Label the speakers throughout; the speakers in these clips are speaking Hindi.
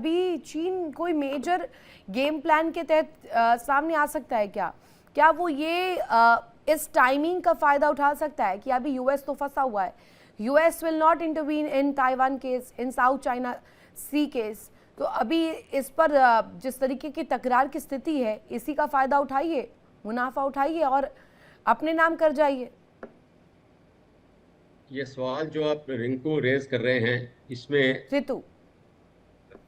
Speaker 1: अभी चीन कोई मेजर गेम प्लान के तहत सामने आ सकता है क्या? क्या वो ये इस टाइमिंग का फायदा उठा सकता है कि अभी यूएस तो फंसा हुआ है, US will not intervene in Taiwan case, in South China Sea case, तो अभी इस पर जिस तरीके की तकरार की स्थिति है इसी का फायदा उठाइए, मुनाफा उठाइए और अपने नाम कर जाइए।
Speaker 2: ये सवाल जो आप रिंकू रेज कर रहे हैं, इसमें
Speaker 1: रितु।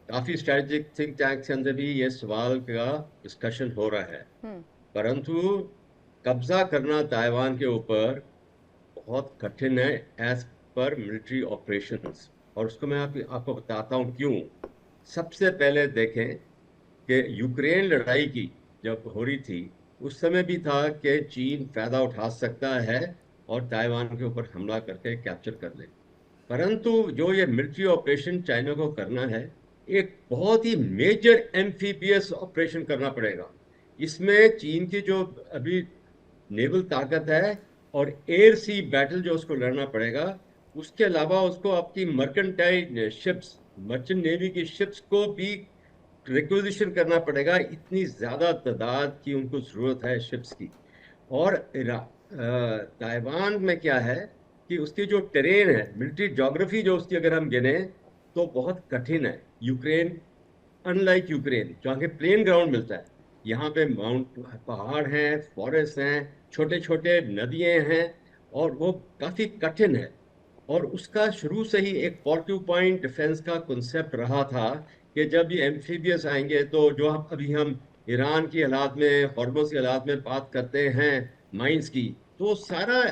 Speaker 2: काफी स्ट्रेटेजिक थिंक टैंक के अंदर भी ये सवाल का डिस्कशन हो रहा है। परंतु कब्जा करना ताइवान के ऊपर बहुत कठिन है एज पर मिलिट्री ऑपरेशंस, और उसको मैं आपको बताता हूँ क्यों। सबसे पहले देखें कि यूक्रेन लड़ाई की जब हो रही थी, उस समय भी था कि चीन फायदा उठा सकता है और ताइवान के ऊपर हमला करके कैप्चर कर ले। परंतु जो ये मिलिट्री ऑपरेशन चाइना को करना है, एक बहुत ही मेजर एम्फीबियस ऑपरेशन करना पड़ेगा। इसमें चीन की जो अभी नेवल ताकत है और एयर सी बैटल जो उसको लड़ना पड़ेगा, उसके अलावा उसको आपकी मर्केंटाइल शिप्स, मर्चेंट नेवी की शिप्स को भी रिक्विजिशन करना पड़ेगा। इतनी ज्यादा तादाद की उनको जरूरत है शिप्स की। और ताइवान में क्या है कि उसकी जो टेरेन है, मिलिट्री ज्योग्राफी जो उसकी अगर हम गिने तो बहुत कठिन है। यूक्रेन, अनलाइक यूक्रेन जहाँ के प्लेन ग्राउंड मिलता है, यहाँ पे माउंट पहाड़ हैं, फॉरेस्ट हैं, छोटे छोटे नदियां हैं, और वो काफी कठिन है। और उसका शुरू से ही एक पॉइंट डिफेंस का कॉन्सेप्ट रहा था कि जब ये एम्फीबियस आएंगे तो जो अभी हम ईरान की हालात में, हॉर्मोज की हालात में बात करते हैं माइंस की, तो सारा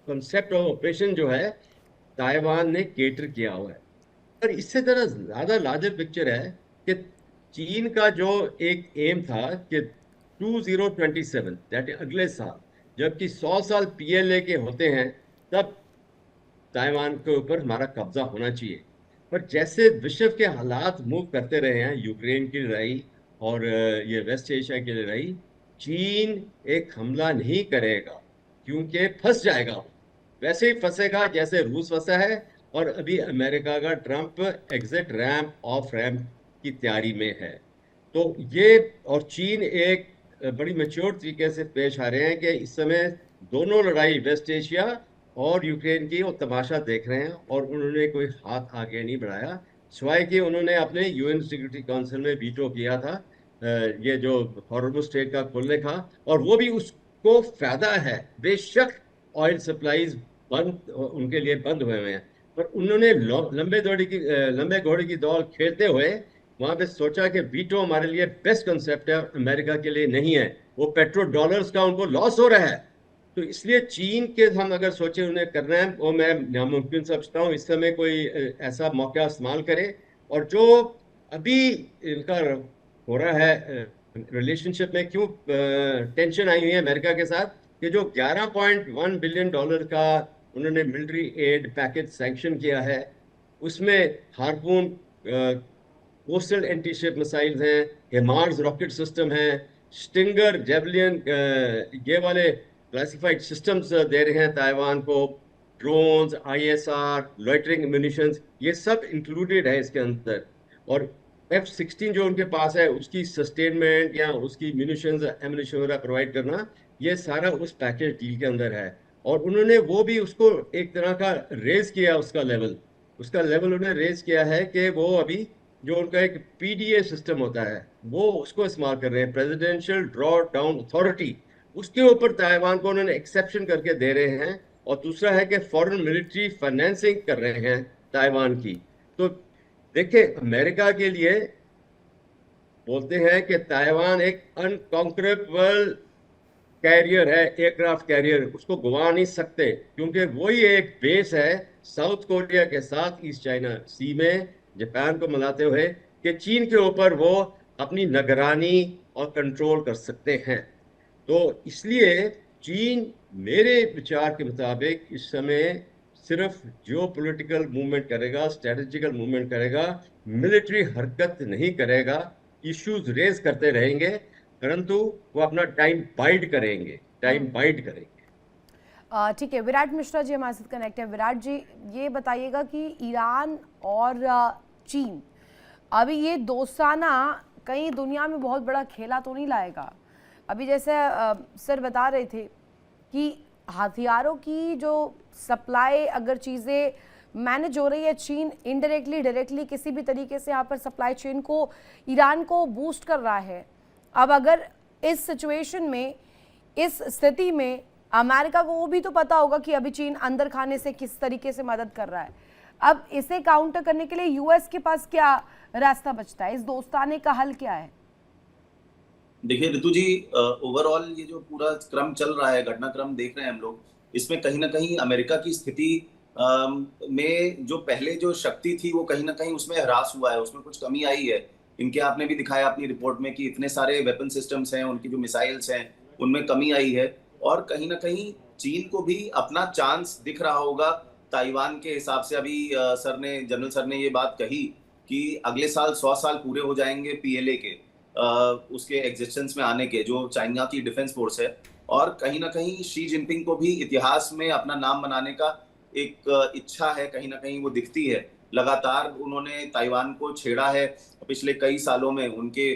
Speaker 2: कॉन्सेप्ट ऑफ ऑपरेशन जो है ताइवान ने केटर किया हुआ है। पर इससे जरा ज्यादा लार्जर पिक्चर है कि चीन का जो एक एम था कि 2027, दैट अगले साल, जबकि 100 साल पीएलए के होते हैं, तब ताइवान के ऊपर हमारा कब्जा होना चाहिए। पर जैसे विश्व के हालात मूव करते रहे हैं, यूक्रेन की लड़ाई और ये वेस्ट एशिया की लड़ाई, चीन एक हमला नहीं करेगा क्योंकि फंस जाएगा वो। वैसे ही फंसेगा जैसे रूस फंसा है, और अभी अमेरिका का Trump exit ramp of ramp की तैयारी में है। तो ये, और चीन एक बड़ी मैच्योर तरीके से पेश आ रहे हैं कि इस समय दोनों लड़ाई, वेस्ट एशिया और यूक्रेन की, वो तमाशा देख रहे हैं, और उन्होंने कोई हाथ आगे नहीं बढ़ाया, सिवाय कि उन्होंने अपने यूएन सिक्योरिटी काउंसिल में वीटो किया था ये जो हॉर्मुज स्ट्रेट का खोलने का। और वो भी उसको फायदा है, बेशक ऑयल सप्लाईज बंद, उनके लिए बंद हुए हैं, पर उन्होंने लंबे घोड़े की दौड़ खेलते हुए वहां पे सोचा कि वीटो हमारे लिए बेस्ट कंसेप्ट है, अमेरिका के लिए नहीं है। वो पेट्रो डॉलर्स का उनको लॉस हो रहा है। तो इसलिए चीन के हम अगर सोचे उन्हें करना है, वो मैं नामुमकिन समझता हूँ इस समय कोई ऐसा मौका इस्तेमाल करे। और जो अभी इनका हो रहा है रिलेशनशिप में, क्यों टेंशन आई हुई है अमेरिका के साथ, कि जो 11.1 बिलियन डॉलर का उन्होंने मिलिट्री एड पैकेज सैंक्शन किया है, उसमें harpoon coastal anti ship missiles हैं, हिमार्स रॉकेट सिस्टम है, स्टिंगर, जेवलियन, ये वाले क्लासिफाइड सिस्टम्स दे रहे हैं ताइवान को, ड्रोन्स, आईएसआर, लॉइटरिंग म्यूनिशंस, ये सब इंक्लूडेड है इसके अंदर। और F-16 जो उनके पास है, उसकी सस्टेनमेंट या उसकी म्यूनिशंस, एमुनिशन वगैरह प्रोवाइड करना, ये सारा उस पैकेज डील के अंदर है। और उन्होंने वो भी उसको एक तरह का रेज किया, उसका लेवल उन्होंने रेज किया है कि वो अभी जो उनका एक पीडीए सिस्टम होता है, वो उसको इस्तेमाल कर रहे हैं, प्रेसिडेंशियल ड्रॉ डाउन अथॉरिटी, उसके ऊपर ताइवान को उन्होंने एक्सेप्शन करके दे रहे हैं। और दूसरा है कि फॉरेन मिलिट्री फाइनेंसिंग कर रहे हैं ताइवान की। तो देखिए, अमेरिका के लिए बोलते हैं कि ताइवान एक अनकॉन्करेबल कैरियर है, एयरक्राफ्ट कैरियर, उसको गवा नहीं सकते, क्योंकि वही एक बेस है साउथ कोरिया के साथ ईस्ट चाइना सी में, जापान को मिलाते हुए, कि चीन के ऊपर वो अपनी निगरानी और कंट्रोल कर सकते हैं। तो इसलिए चीन मेरे विचार के मुताबिक इस समय सिर्फ जियो पॉलिटिकल मूवमेंट करेगा, स्ट्रेटेजिकल मूवमेंट करेगा, मिलिट्री हरकत नहीं करेगा। इश्यूज रेज करते रहेंगे, परंतु वो अपना टाइम बाइड करेंगे।
Speaker 1: ठीक है, विराट मिश्रा जी हमारे साथ कनेक्ट है। विराट जी, ये बताइएगा कि ईरान और चीन, अभी ये दोस्ताना कहीं दुनिया में बहुत बड़ा खेला तो नहीं लाएगा? अभी जैसे सर बता रहे थे कि हथियारों की जो सप्लाई अगर चीज़ें मैनेज हो रही है, चीन इनडायरेक्टली डायरेक्टली किसी भी तरीके से यहाँ पर सप्लाई चेन को, ईरान को बूस्ट कर रहा है। अब अगर इस सिचुएशन में, इस स्थिति में अमेरिका को वो भी तो पता होगा कि अभी चीन अंदर खाने से किस तरीके से मदद कर रहा है। अब इसे काउंटर करने के लिए यूएस के पास क्या रास्ता बचता है? इस दोस्ताने का हल क्या है?
Speaker 3: देखिए ऋतु जी, ओवरऑल ये जो पूरा क्रम चल रहा है, घटनाक्रम देख रहे हैं हम लोग, इसमें कहीं ना कहीं अमेरिका की स्थिति में जो पहले जो शक्ति थी वो कहीं ना कहीं उसमें ह्रास हुआ है, उसमें कुछ कमी आई है। इनके आपने भी दिखाया अपनी रिपोर्ट में कि इतने सारे वेपन सिस्टम्स हैं, उनकी जो मिसाइल्स हैं उनमें कमी आई है। और कहीं ना कहीं चीन को भी अपना चांस दिख रहा होगा ताइवान के हिसाब से। अभी जनरल सर ने ये बात कही कि अगले साल 100 साल पूरे हो जाएंगे पीएलए के, उसके एग्जिस्टेंस में आने के, जो चाइना की डिफेंस फोर्स है। और कहीं ना कहीं शी जिनपिंग को भी इतिहास में अपना नाम बनाने का एक इच्छा है, कहीं ना कहीं वो दिखती है। लगातार उन्होंने ताइवान को छेड़ा है पिछले कई सालों में, उनके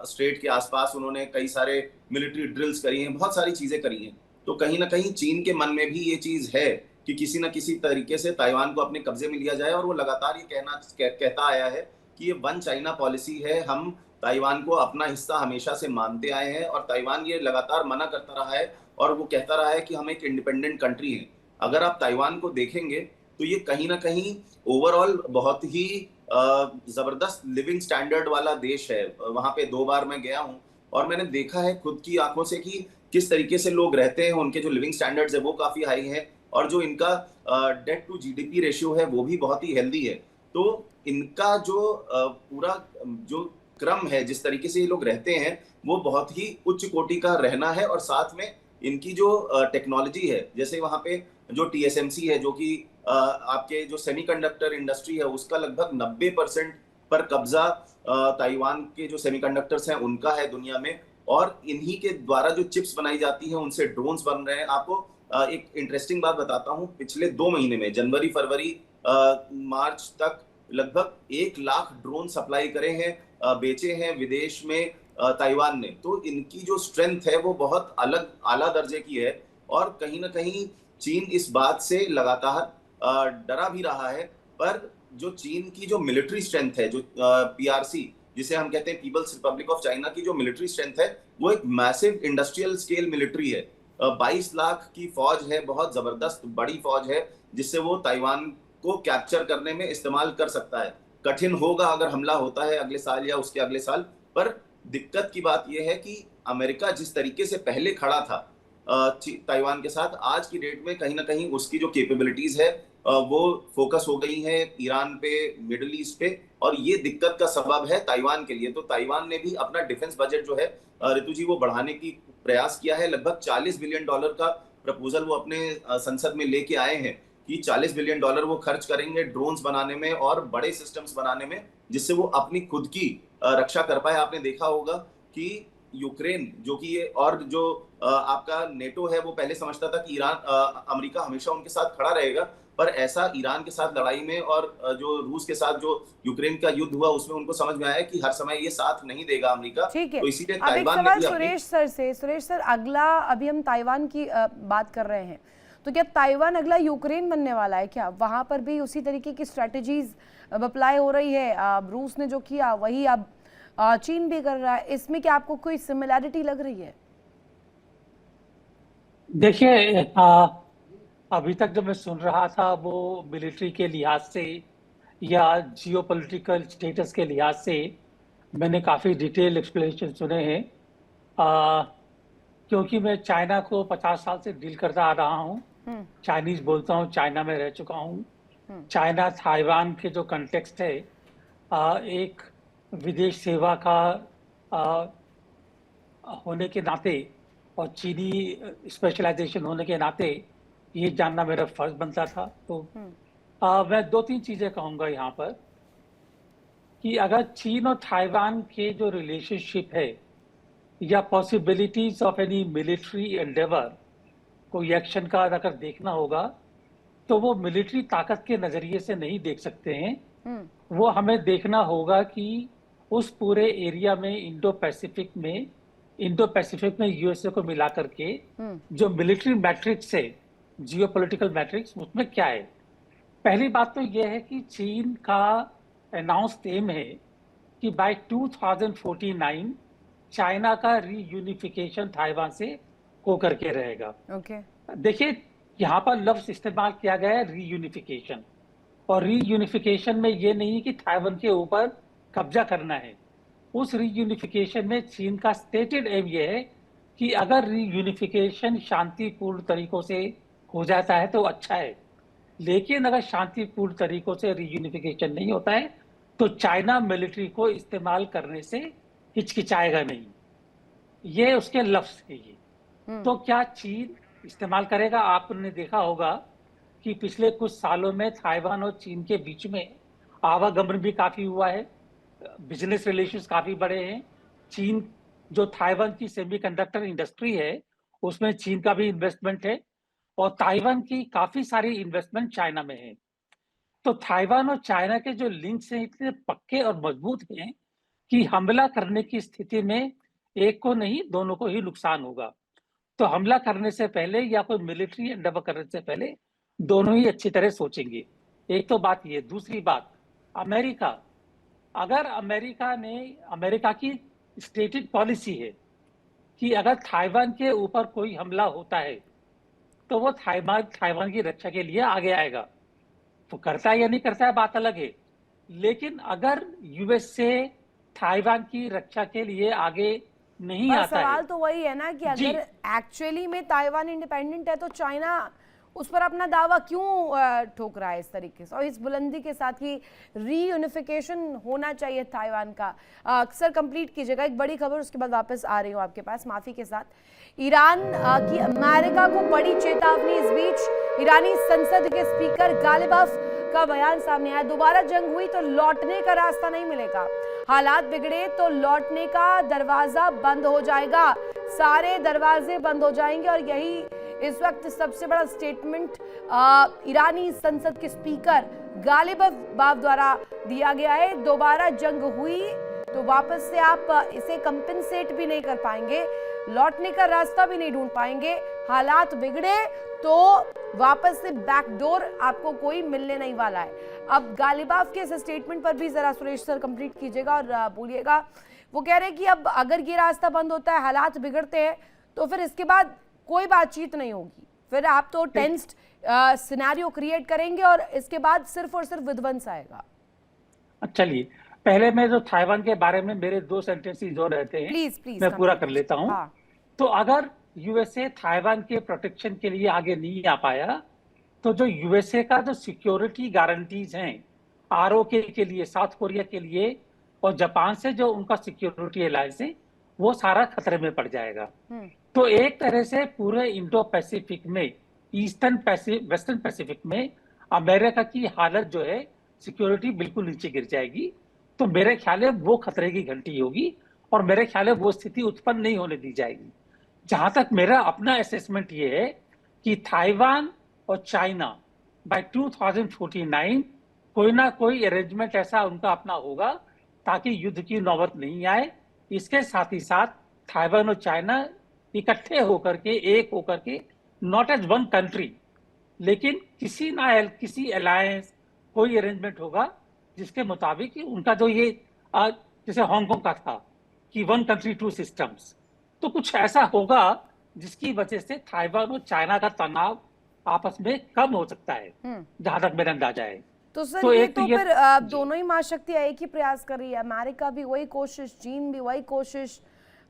Speaker 3: स्ट्रेट के आसपास उन्होंने कई सारे मिलिट्री ड्रिल्स करी हैं, बहुत सारी चीजें करी हैं। तो कहीं ना कहीं चीन के मन में भी ये चीज है कि किसी न किसी तरीके से ताइवान को अपने कब्जे में लिया जाए। और वो लगातार ये कहता आया है कि ये वन चाइना पॉलिसी है, हम ताइवान को अपना हिस्सा हमेशा से मानते आए हैं। और ताइवान ये लगातार मना करता रहा है और वो कहता रहा है कि हम एक इंडिपेंडेंट कंट्री हैं। अगर आप ताइवान को देखेंगे तो ये कहीं ना कहीं ओवरऑल बहुत ही जबरदस्त लिविंग स्टैंडर्ड वाला देश है। वहां पे 2 बार मैं गया हूं और मैंने देखा है खुद की आंखों से कि किस तरीके से लोग रहते हैं, उनके जो लिविंग स्टैंडर्ड्स है वो काफी हाई है। और जो इनका डेट टू जीडीपी रेशियो है वो भी बहुत ही हेल्दी है। तो इनका जो पूरा जो क्रम है, जिस तरीके से ये लोग रहते हैं, वो बहुत ही उच्च कोटि का रहना है। और साथ में इनकी जो टेक्नोलॉजी है, जैसे वहां पे जो टीएसएमसी है, जो कि आपके जो सेमीकंडक्टर इंडस्ट्री है, उसका लगभग 90% पर कब्जा ताइवान के जो सेमीकंडक्टर्स हैं उनका है दुनिया में। और इन्हीं के द्वारा जो चिप्स बनाई जाती हैं, उनसे ड्रोन्स बन रहे हैं। आपको एक इंटरेस्टिंग बात बताता हूं, पिछले 2 महीने में जनवरी फरवरी मार्च तक लगभग 1 लाख ड्रोन सप्लाई करे हैं, बेचे हैं विदेश में ताइवान ने। तो इनकी जो स्ट्रेंथ है वो बहुत अलग आला दर्जे की है। और कहीं ना कहीं चीन इस बात से लगातार डरा भी रहा है। पर जो चीन की जो मिलिट्री स्ट्रेंथ है, जो पीआरसी जिसे हम कहते हैं, पीपल्स रिपब्लिक ऑफ चाइना की जो मिलिट्री स्ट्रेंथ है, वो एक मैसिव इंडस्ट्रियल स्केल मिलिट्री है। 22 लाख की फौज है, बहुत जबरदस्त बड़ी फौज है, जिससे वो ताइवान को कैप्चर करने में इस्तेमाल कर सकता है। कठिन होगा अगर हमला होता है अगले साल या उसके अगले साल। पर दिक्कत की बात यह है कि अमेरिका जिस तरीके से पहले खड़ा था ताइवान के साथ, आज की डेट में कहीं ना कहीं उसकी जो कैपेबिलिटीज है वो फोकस हो गई है ईरान पे, मिडिल ईस्ट पे। और ये दिक्कत का सबब है ताइवान के लिए। तो ताइवान ने भी अपना डिफेंस बजट जो है ऋतु जी, वो बढ़ाने की प्रयास किया है। लगभग $40 बिलियन का प्रपोजल वो अपने संसद में लेके आए हैं कि $40 बिलियन वो खर्च करेंगे ड्रोन्स बनाने में और बड़े सिस्टम्स बनाने में, जिससे वो अपनी खुद की रक्षा कर पाए। आपने देखा होगा कि यूक्रेन, जो कि ये, और जो आपका नेटो है, वो पहले समझता था कि अमेरिका हमेशा उनके साथ खड़ा रहेगा। पर ऐसा ईरान के साथ लड़ाई में और जो रूस के साथ जो यूक्रेन का युद्ध हुआ, उसमें उनको समझ में आया कि हर समय ये साथ नहीं देगा अमेरिका।
Speaker 1: ठीक है।
Speaker 3: तो इसीलिए
Speaker 1: अब एक
Speaker 3: ताइवान
Speaker 1: सवाल
Speaker 3: ने
Speaker 1: सुरेश सर से। सुरेश सर, अगला, अभी हम ताइवान की बात कर रहे हैं, तो क्या ताइवान अगला यूक्रेन बनने वाला है क्या? वहां पर भी उसी तरीके की स्ट्रेटेजीज अप्लाई हो रही है? रूस ने जो किया वही अब चीन भी कर रहा है। इसमें क्या आपको कोई सिमिलैरिटी लग रही है?
Speaker 4: देखिए, अभी तक जो मैं सुन रहा था वो मिलिट्री के लिहाज से या जियोपॉलिटिकल स्टेटस के लिहाज से मैंने काफ़ी डिटेल एक्सप्लेनेशन सुने हैं। क्योंकि मैं चाइना को 50 साल से डील करता आ रहा हूँ, चाइनीज बोलता हूँ, चाइना में रह चुका हूँ। चाइना ताइवान के जो कंटेक्स्ट है, एक विदेश सेवा का होने के नाते और चीनी स्पेशलाइजेशन होने के नाते ये जानना मेरा फर्ज बनता था। तो मैं 2-3 चीजें कहूँगा यहाँ पर कि अगर चीन और ताइवान के जो रिलेशनशिप है या possibilities of any military Endeavour, कोई एक्शन का अगर देखना होगा तो वो मिलिट्री ताकत के नजरिए से नहीं देख सकते हैं, वो हमें देखना होगा कि उस पूरे एरिया में इंडो पैसिफिक में यूएसए को मिला करके जो मिलिट्री मैट्रिक्स है, जियोपॉलिटिकल मैट्रिक्स, उसमें क्या है। पहली बात तो यह है कि चीन का अनाउंस्ड एम है कि बाय 2049 चाइना का रीयूनिफिकेशन ताइवान से हो करके रहेगा।
Speaker 1: ओके
Speaker 4: देखिए, यहाँ पर लफ्ज इस्तेमाल किया गया है रीयूनिफिकेशन, और रीयूनिफिकेशन में ये नहीं कि ताइवान के ऊपर कब्जा करना है। उस रीयूनिफिकेशन में चीन का स्टेटेड एम ये है कि अगर रीयूनिफिकेशन शांतिपूर्ण तरीकों से हो जाता है तो अच्छा है, लेकिन अगर शांतिपूर्ण तरीकों से रीयूनिफिकेशन नहीं होता है तो चाइना मिलिट्री को इस्तेमाल करने से हिचकिचाएगा नहीं। ये उसके लफ्ज है ये। तो क्या चीन इस्तेमाल करेगा? आपने देखा होगा कि पिछले कुछ सालों में ताइवान और चीन के बीच में आवागमन भी काफी हुआ है, बिजनेस रिलेशंस काफी बड़े हैं। चीन जो ताइवान की सेमीकंडक्टर इंडस्ट्री है उसमें चीन का भी इन्वेस्टमेंट है, और ताइवान की काफी सारी इन्वेस्टमेंट चाइना में है। तो ताइवान और चाइना के जो लिंक्स हैं इतने पक्के और मजबूत हैं कि हमला करने की स्थिति में एक को नहीं, दोनों को ही नुकसान होगा। तो हमला करने से पहले या कोई मिलिट्री एंडेवर करने से पहले दोनों ही अच्छी तरह सोचेंगे। एक तो बात ये। दूसरी बात, अमेरिका, अगर अमेरिका की स्टेटेड पॉलिसी है कि अगर ताइवान के ऊपर कोई हमला होता है तो वो ताइवान की रक्षा के लिए आगे आएगा। वो करता है या नहीं करता है बात अलग है, लेकिन अगर यूएसए ताइवान की रक्षा के लिए आगे नहीं
Speaker 1: पर
Speaker 4: आता है।
Speaker 1: सवाल तो वही है ना कि अगर एक्चुअली में ताइवान इंडिपेंडेंट है तो चाइना उस पर अपना दावा क्यों ठोक रहा है इस तरीके से और इस बुलंदी के साथ कि रीयूनिफिकेशन होना चाहिए ताइवान का। अक्सर कंप्लीट कीजिएगा, एक बड़ी खबर, उसके बाद वापस आ रही हूँ आपके पास माफी के साथ। ईरान की अमेरिका को बड़ी चेतावनी। इस बीच ईरानी संसद के स्पीकर गालिबफ का बयान सामने आया। दोबारा जंग हुई तो लौटने का रास्ता नहीं मिलेगा, हालात बिगड़े तो लौटने का दरवाजा बंद हो जाएगा, सारे दरवाजे बंद हो जाएंगे। और यही इस वक्त सबसे बड़ा स्टेटमेंट ईरानी संसद के स्पीकर गालिबफ द्वारा दिया गया है। दोबारा जंग हुई तो वापस से आप इसे कंपेंसेट भी नहीं कर पाएंगे, लौटने का रास्ता भी नहीं ढूंढ पाएंगे, हालात बिगड़े तो वापस से बैकडोर आपको कोई मिलने नहीं वाला है। अब गालिबफ के इस स्टेटमेंट पर भी जरा सुरेश सर कंप्लीट कीजिएगा और बोलिएगा। वो कह रहे हैं कि अब अगर ये रास्ता बंद होता है, हालात बिगड़ते हैं, तो फिर इसके बाद कोई बातचीत नहीं होगी, फिर आप तो टेंस्ड सिनेरियो क्रिएट करेंगे और इसके बाद सिर्फ और सिर्फ विध्वंस आएगा।
Speaker 4: चलिए, पहले मैं जो ताइवान के बारे में मेरे 2 सेंटेंसेस जो रहते हैं
Speaker 1: प्लीज
Speaker 4: मैं पूरा कर लेता हूं।
Speaker 1: हाँ।
Speaker 4: तो अगर यूएसए ताइवान के प्रोटेक्शन के लिए आगे नहीं आ पाया तो जो यूएसए का जो सिक्योरिटी गारंटीज हैं आरओके के लिए, साउथ कोरिया के लिए और जापान से जो उनका सिक्योरिटी अलायंस है, वो सारा खतरे में पड़ जाएगा। तो एक तरह से पूरे इंडो पैसिफिक में, वेस्टर्न पैसिफिक में अमेरिका की हालत जो है, सिक्योरिटी बिल्कुल नीचे गिर जाएगी। तो मेरे ख्याल है वो खतरे की घंटी होगी और मेरे ख्याल है वो स्थिति उत्पन्न नहीं होने दी जाएगी। जहां तक मेरा अपना असेसमेंट ये है कि ताइवान और चाइना बाय 2049 कोई ना कोई अरेंजमेंट ऐसा उनका अपना होगा ताकि युद्ध की नौबत नहीं आए। इसके साथ ही साथ ताइवान और चाइना इकट्ठे होकर के, एक होकर के, नॉट एज वन कंट्री, लेकिन किसी अलायंस, कोई अरेंजमेंट होगा जिसके मुताबिक उनका जो ये जैसे हांगकांग का था कि 1 कंट्री 2 सिस्टम्स, तो कुछ ऐसा होगा जिसकी वजह से ताइवान और चाइना का तनाव आपस में कम हो सकता है, जहां तक मेरा अंदाजा है।
Speaker 1: तो सर ये तो फिर दोनों ही महाशक्तियां एक ही प्रयास कर रही है, अमेरिका भी वही कोशिश, चीन भी वही कोशिश,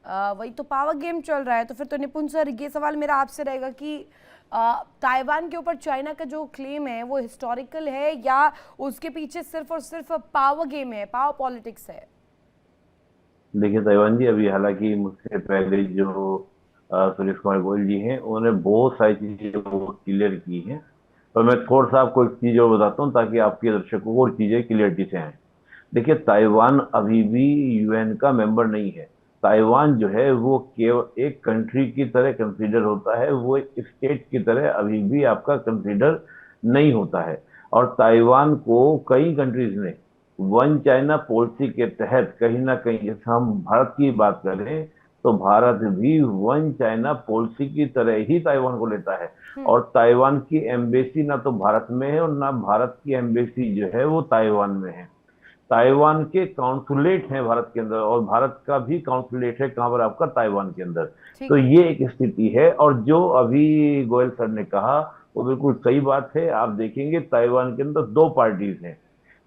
Speaker 1: वही तो पावर गेम चल रहा है। तो फिर तो निपुण सर ये सवाल मेरा आपसे रहेगा कि ताइवान के ऊपर चाइना का जो क्लेम है वो हिस्टोरिकल है या उसके पीछे सिर्फ और सिर्फ पावर गेम है, पावर पॉलिटिक्स है?
Speaker 5: देखिए ताइवान जी, अभी हालांकि मुझसे पहले जो सुरेश कुमार गोयल जी हैं उन्होंने बहुत सारी चीजें क्लियर की हैं, पर मैं थोड़ा सा आपको एक चीज और बताता हूँ ताकि आपके दर्शकों को और चीजें क्लियरिटी से आए। देखिए, ताइवान अभी भी यूएन का मेंबर नहीं है। ताइवान जो है वो केवल एक कंट्री की तरह कंसीडर होता है, वो एक स्टेट की तरह अभी भी आपका कंसीडर नहीं होता है। और ताइवान को कई कंट्रीज ने वन चाइना पॉलिसी के तहत कहीं ना कहीं, जैसे हम भारत की बात करें तो भारत भी वन चाइना पॉलिसी की तरह ही ताइवान को लेता है। और ताइवान की एम्बेसी ना तो भारत में है और ना भारत की एम्बेसी जो है वो ताइवान में है। ताइवान के काउंसुलेट हैं भारत के अंदर, और भारत का भी काउंसुलेट है कहां पर, आपका ताइवान के अंदर।
Speaker 1: ठीक
Speaker 5: तो
Speaker 1: है।
Speaker 5: ये एक स्थिति है। और जो अभी गोयल सर ने कहा वो बिल्कुल सही बात है। आप देखेंगे ताइवान के अंदर दो पार्टीज हैं।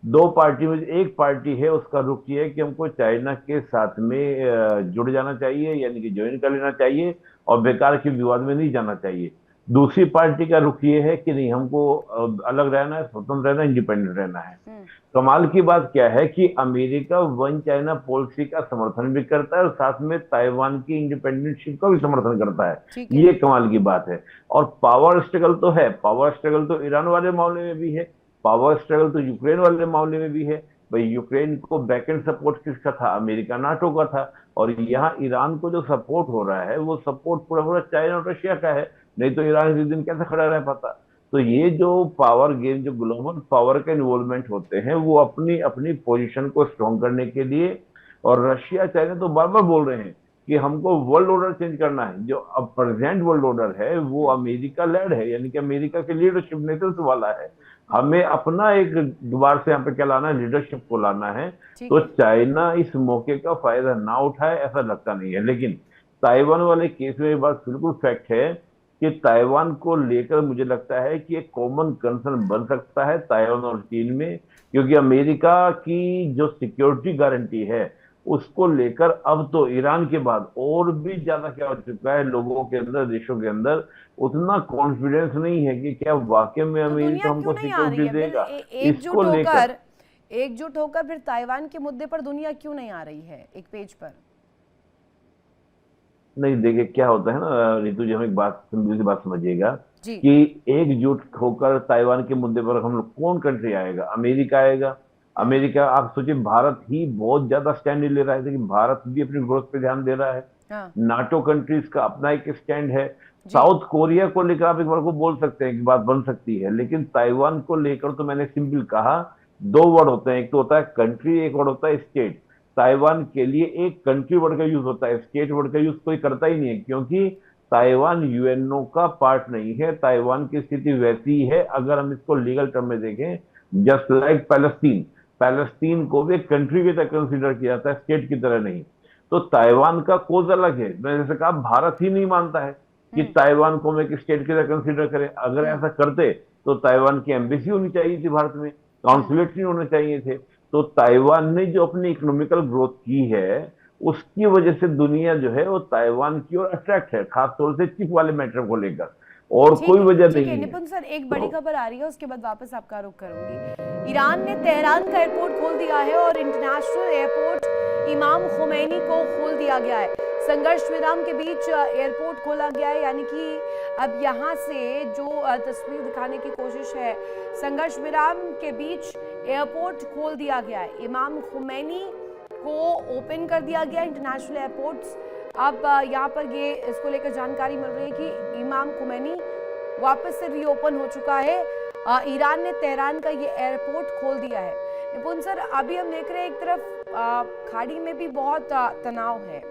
Speaker 5: दो पार्टी में एक पार्टी है उसका रुख ये है कि हमको चाइना के साथ में जुड़ जाना चाहिए, यानी कि ज्वाइन कर लेना चाहिए और बेकार के विवाद में नहीं जाना चाहिए। दूसरी पार्टी का रुख ये है कि नहीं, हमको अलग रहना है, स्वतंत्र रहना है, इंडिपेंडेंट रहना है। कमाल की बात क्या है कि अमेरिका वन चाइना पॉलिसी का समर्थन भी करता है और साथ में ताइवान की इंडिपेंडेंटशिप का भी समर्थन करता
Speaker 1: ठीक
Speaker 5: है।
Speaker 1: है।
Speaker 5: ये कमाल की बात है। और पावर स्ट्रगल तो है, पावर स्ट्रगल तो ईरान वाले मामले में भी है, पावर स्ट्रगल तो यूक्रेन वाले मामले में भी है। भाई यूक्रेन को बैकएंड सपोर्ट किसका था? अमेरिका नाटो का था। और यहाँ ईरान को जो सपोर्ट हो रहा है वो सपोर्ट पूरा पूरा चाइना और रशिया का है, नहीं तो ईरान इस दिन कैसे खड़ा रह पाता। तो ये जो पावर गेम, जो ग्लोबल पावर के इन्वॉल्वमेंट होते हैं वो अपनी अपनी पोजीशन को स्ट्रॉन्ग करने के लिए, और रशिया चाइना तो बार बार बोल रहे हैं कि हमको वर्ल्ड ऑर्डर चेंज करना है। जो अब प्रेजेंट वर्ल्ड ऑर्डर है वो अमेरिका लेड है, यानी कि अमेरिका के लीडरशिप नेतृत्व वाला है। हमें अपना एक दोबारा से यहाँ पे क्या लाना है, लीडरशिप को लाना है।
Speaker 1: ठीक
Speaker 5: तो
Speaker 1: है।
Speaker 5: चाइना इस मौके का फायदा ना उठाए ऐसा लगता नहीं है। लेकिन ताइवान वाले केस में ये बात बिल्कुल फैक्ट है कि ताइवान को लेकर मुझे लगता है कि एक कॉमन कंसर्न बन सकता है ताइवान और चीन में, क्योंकि अमेरिका की जो सिक्योरिटी गारंटी है उसको लेकर अब तो ईरान के बाद और भी ज्यादा क्या हो चुका है, लोगों के अंदर, देशों के अंदर उतना कॉन्फिडेंस नहीं है कि क्या वाकई में
Speaker 1: तो
Speaker 5: अमेरिका
Speaker 1: दुनिया
Speaker 5: हमको
Speaker 1: क्यों नहीं आ रही
Speaker 5: सिक्योरिटी
Speaker 1: है फिर
Speaker 5: देगा।
Speaker 1: एकजुट
Speaker 5: इसको लेकर
Speaker 1: होकर, एकजुट होकर फिर ताइवान के मुद्दे पर दुनिया क्यों नहीं आ रही है एक पेज पर?
Speaker 5: नहीं, देखिए क्या होता है ना रितु जी, हम एक बात, सिंपल सी बात समझिएगा
Speaker 1: जी।
Speaker 5: कि एकजुट होकर ताइवान के मुद्दे पर हम लोग, कौन कंट्री आएगा? अमेरिका आएगा। अमेरिका, आप सोचिए, भारत ही बहुत ज्यादा स्टैंड ले रहा है, लेकिन भारत भी अपनी ग्रोथ पे ध्यान दे रहा है।
Speaker 1: हाँ
Speaker 5: नाटो कंट्रीज का अपना एक स्टैंड है।
Speaker 1: जी।
Speaker 5: साउथ कोरिया को लेकर आप एक बार को बोल सकते हैं कि बात बन सकती है, लेकिन ताइवान को लेकर तो मैंने सिंपल कहा, दो वर्ड होते हैं, एक तो होता है कंट्री, एक वर्ड होता है स्टेट। ताइवान के लिए एक कंट्री वर्ड का यूज होता है, स्टेट वर्ड का यूज कोई करता ही नहीं है, क्योंकि ताइवान यूएनओ का पार्ट नहीं है। ताइवान की स्थिति वैसी है, अगर हम इसको लीगल टर्म में देखें, जस्ट लाइक पैलेस्टीन, पैलेस्टीन को भी एक कंट्री की तरह कंसिडर किया जाता है, स्टेट की तरह नहीं। तो ताइवान का कोज अलग है। मैंने जैसे कहा, भारत ही नहीं मानता है कि ताइवान को हम एक स्टेट की तरह कंसिडर करें। अगर ऐसा करते तो ताइवान की एम्बेसी होनी चाहिए थी भारत में, कॉन्सुलेट नहीं होने चाहिए थे। तो ताइवान ने जो अपनी इकोनॉमिकल ग्रोथ की है उसकी वजह से दुनिया जो है वो ताइवान की ओर अट्रैक्ट है, खासतौर से चिप वाले मैटर को लेकर, और कोई वजह
Speaker 1: ठीक
Speaker 5: नहीं
Speaker 1: है
Speaker 5: है।
Speaker 1: निपुण सर, एक बड़ी खबर आ रही है, उसके बाद वापस आपका रुख करूंगी। ईरान ने तेहरान का एयरपोर्ट खोल दिया है और इंटरनेशनल एयरपोर्ट इमाम खुमैनी को खोल दिया गया है। संघर्ष विराम के बीच एयरपोर्ट खोला गया है, यानी कि अब यहाँ से जो तस्वीर दिखाने की कोशिश है, संघर्ष विराम के बीच एयरपोर्ट खोल दिया गया है। इमाम खुमैनी को ओपन कर दिया गया इंटरनेशनल एयरपोर्ट्स। अब यहाँ पर ये इसको लेकर जानकारी मिल रही है कि इमाम खुमैनी वापस से रीओपन हो चुका है। ईरान ने तेहरान का ये एयरपोर्ट खोल दिया है। निपुण सर, अभी हम देख रहे हैं एक तरफ खाड़ी में भी बहुत तनाव है,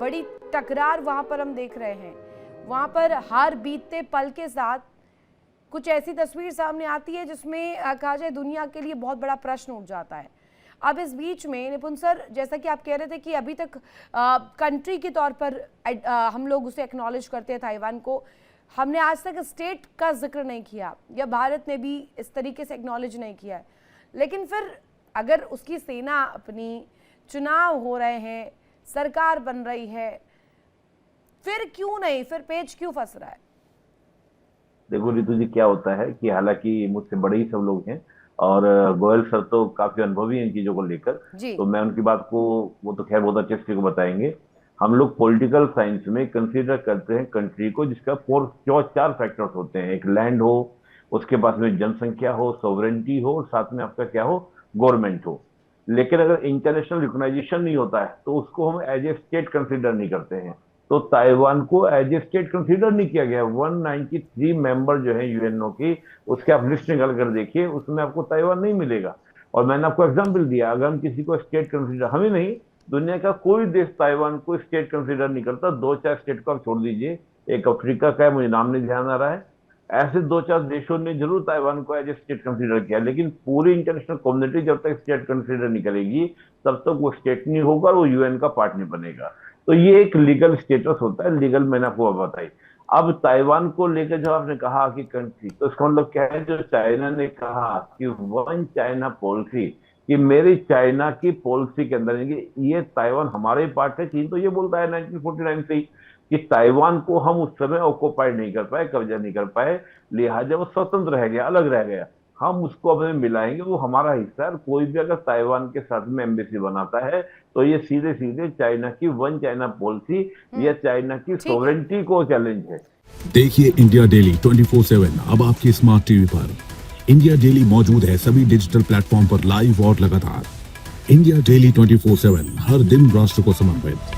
Speaker 1: बड़ी टकरार वहां पर हम देख रहे हैं। वहां पर हर बीतते पल के साथ कुछ ऐसी तस्वीर सामने आती है जिसमें कहा जाए दुनिया के लिए बहुत बड़ा प्रश्न उठ जाता है। अब इस बीच में निपुण सर, जैसा कि आप कह रहे थे कि अभी तक कंट्री के तौर पर हम लोग उसे एक्नॉलेज करते हैं ताइवान को, हमने आज तक स्टेट का जिक्र नहीं किया, या भारत ने भी इस तरीके से एक्नॉलेज नहीं किया है। लेकिन फिर अगर उसकी सेना अपनी, चुनाव हो रहे हैं, सरकार बन रही है, फिर क्यों नहीं, फिर पेच क्यों फंस रहा है?
Speaker 5: देखो रितु जी, क्या होता है कि हालांकि मुझसे बड़े ही सब लोग हैं और गोयल सर तो काफी अनुभवी हैं इन चीजों को लेकर, तो मैं उनकी बात को, वो तो खैर बहुत अच्छे से को बताएंगे। हम लोग पॉलिटिकल साइंस में कंसीडर करते हैं कंट्री को जिसका चार फैक्टर्स होते हैं। एक लैंड हो, उसके पास में जनसंख्या हो, सॉवरेंटी हो, और साथ में आपका क्या हो, गवर्नमेंट हो। लेकिन अगर इंटरनेशनल रिकॉग्नाइजेशन नहीं होता है तो उसको हम एज ए स्टेट कंसीडर नहीं करते हैं। तो ताइवान को एज ए स्टेट कंसीडर नहीं किया गया। 193 मेंबर जो है यूएनओ की, उसके आप लिस्ट निकाल कर देखिए, उसमें आपको ताइवान नहीं मिलेगा। और मैंने आपको एग्जाम्पल दिया, अगर हम किसी को स्टेट कंसिडर, हमें नहीं, दुनिया का कोई देश ताइवान को स्टेट कंसिडर नहीं करता। 2-4 स्टेट को आप छोड़ दीजिए, एक अफ्रीका का है, मुझे नाम नहीं ध्यान आ रहा है, ऐसे 2-4 देशों ने जरूर ताइवान को एज ए स्टेट कंसिडर किया, लेकिन पूरी इंटरनेशनल कम्युनिटी जब तक स्टेट कंसिडर नहीं करेगी तब तक वो स्टेट नहीं होगा और वो यूएन का पार्ट नहीं बनेगा। तो ये एक लीगल स्टेटस होता है, लीगल मैंने आपको बताई। अब ताइवान को लेकर जब आपने कहा कि कंट्री, तो इसका मतलब क्या है, जो चाइना ने कहा कि वन चाइना पॉलिसी, कि मेरी चाइना की पॉलिसी के अंदर ये ताइवान हमारा ही पार्ट है। चीन तो ये बोलता है 1949 से ही कि ताइवान को हम उस समय ऑक्युपाइड नहीं कर पाए, कब्जा नहीं कर पाए, लिहाजा वो स्वतंत्र रह गया, अलग रह गया, हम उसको अपने मिलाएंगे, वो हमारा हिस्सा है। कोई भी अगर ताइवान के साथ में एम्बेसी बनाता है तो ये सीधे सीधे चाइना की वन चाइना पॉलिसी या चाइना की सॉवरेनिटी को चैलेंज है।
Speaker 6: देखिए इंडिया डेली 24/7 अब आपके स्मार्ट टीवी पर। इंडिया डेली मौजूद है सभी डिजिटल प्लेटफॉर्म पर लाइव और लगातार। इंडिया डेली 24/7 हर दिन राष्ट्र को समर्पित।